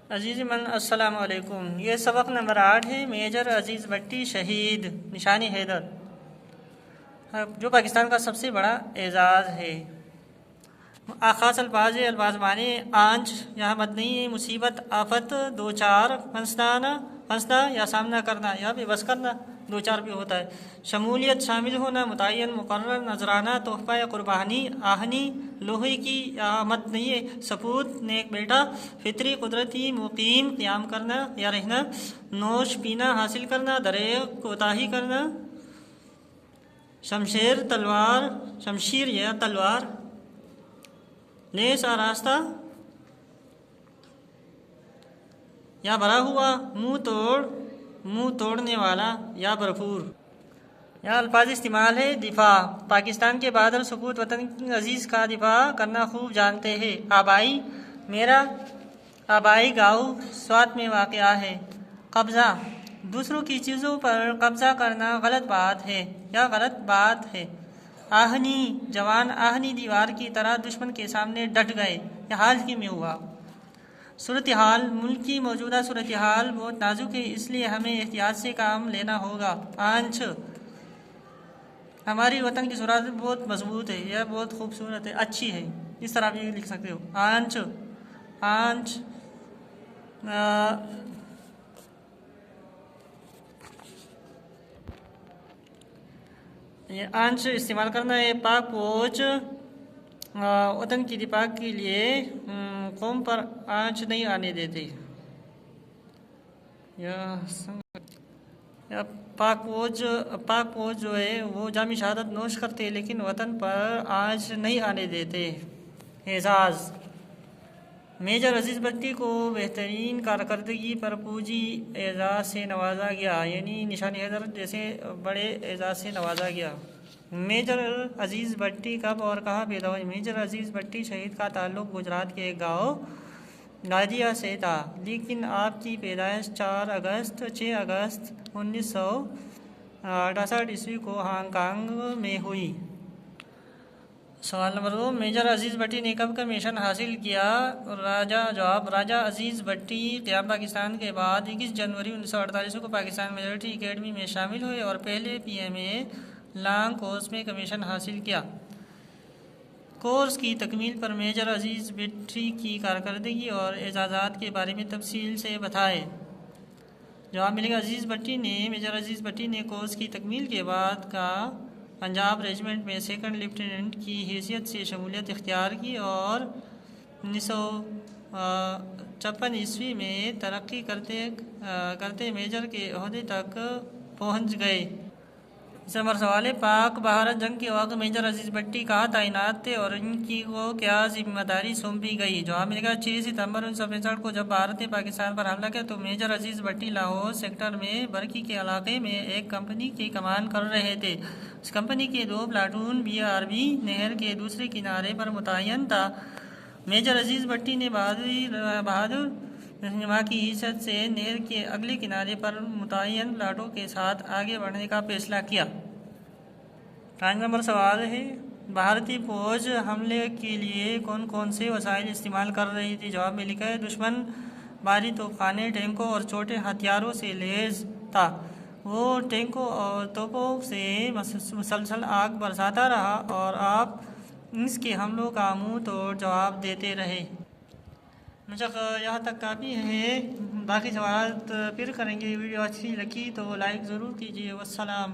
عزیز من السلام علیکم۔ یہ سبق نمبر 8 ہے۔ میجر عزیز بٹی شہید نشانی حیدر، جو پاکستان کا سب سے بڑا اعزاز ہے۔ خاص الفاظ معنی آنچ یہاں مدنی مصیبت آفت دو چار پھنسنا یا سامنا کرنا یا بے بس کرنا دو چار بھی ہوتا ہے۔ شمولیت شامل ہونا، متعین مقرر نذرانہ تحفہ یا قربانی، آہنی لوہے کی یا مدنی سپوت نیک بیٹا، فطری قدرتی مقیم قیام کرنا یا رہنا، نوش پینا حاصل کرنا، درے کوتاہی کرنا، شمشیر یا تلوار، لیس آراستہ یا بھرا ہوا، منہ توڑنے والا یا بھرپور۔ یہاں الفاظ استعمال ہے۔ دفاع، پاکستان کے بہادر سپوت وطن عزیز کا دفاع کرنا خوب جانتے ہیں۔ آبائی، میرا آبائی گاؤں سوات میں واقع ہے۔ قبضہ، دوسروں کی چیزوں پر قبضہ کرنا غلط بات ہے یا غلط بات ہے۔ آہنی، جوان آہنی دیوار کی طرح دشمن کے سامنے ڈٹ گئے، یہ حال ہی میں ہوا۔ صورتحال، ملک کی موجودہ صورتحال بہت نازک ہے، اس لیے ہمیں احتیاط سے کام لینا ہوگا۔ آنچ، ہماری وطن کی صورت بہت مضبوط ہے یا بہت خوبصورت ہے، اچھی ہے، اس طرح بھی لکھ سکتے ہو۔ آنچ یہ آنچ استعمال کرنا ہے۔ پاک پوچھ، وطن کی دفاع کے لیے قوم پر آنچ نہیں آنے دیتے۔ پاک فوج جو ہے وہ جام شہادت نوش کرتے لیکن وطن پر آنچ نہیں آنے دیتے۔ اعزاز، میجر عزیز بٹی کو بہترین کارکردگی پر فوجی اعزاز سے نوازا گیا، یعنی نشانی حیدر جیسے بڑے اعزاز سے نوازا گیا۔ میجر عزیز بٹی کب اور کہاں پیدا ہوئے؟ میجر عزیز بٹی شہید کا تعلق گجرات کے ایک گاؤں نادیہ سے تھا، لیکن آپ کی پیدائش 6 اگست 1968 عیسوی کو ہانگ کانگ میں ہوئی۔ سوال نمبر 2، میجر عزیز بٹی نے کب کمیشن حاصل کیا؟ جواب، راجہ عزیز بٹی قیام پاکستان کے بعد 21 جنوری 1948 کو پاکستان ملٹری اکیڈمی میں شامل ہوئے اور پہلے PMA لانگ کورس میں کمیشن حاصل کیا۔ کورس کی تکمیل پر میجر عزیز بٹی کی کارکردگی اور اعزازات کے بارے میں تفصیل سے بتائیں۔ جواب ملے گا، میجر عزیز بٹی نے کورس کی تکمیل کے بعد کا پنجاب ریجمنٹ میں سیکنڈ لیفٹیننٹ کی حیثیت سے شمولیت اختیار کی اور 1956 عیسوی میں ترقی کرتے میجر کے عہدے تک پہنچ گئے۔ اس نمبر سوال ہے، پاک بھارت جنگ کے وقت میجر عزیز بٹی کہاں تعینات تھے اور ان کو کیا ذمہ داری سونپی گئی؟ جواب ملے گا، 6 ستمبر 1965 کو جب بھارت نے پاکستان پر حملہ کیا تو میجر عزیز بٹی لاہور سیکٹر میں برکی کے علاقے میں ایک کمپنی کی کمان کر رہے تھے۔ اس کمپنی کے 2 پلاٹون BRB نہر کے دوسرے کنارے پر متعین تھا۔ میجر عزیز بٹی نے بہادر رہنما کی حیثیت سے نہر کے اگلے کنارے پر متعین پلاٹوں کے ساتھ آگے بڑھنے کا فیصلہ کیا۔ 5 نمبر سوال ہے، بھارتی فوج حملے کے لیے کون کون سے وسائل استعمال کر رہی تھی؟ جواب میں لکھا ہے، دشمن بھاری توپخانے، ٹینکوں اور چھوٹے ہتھیاروں سے لیس تھا۔ وہ ٹینکوں اور توپوں سے مسلسل آگ برساتا رہا اور آپ اس کے حملوں کا منہ توڑ جواب دیتے رہے۔ یہاں تک کافی ہے، باقی سوالات پھر کریں گے۔ ویڈیو اچھی لگی تو لائک ضرور کیجیے۔ والسلام۔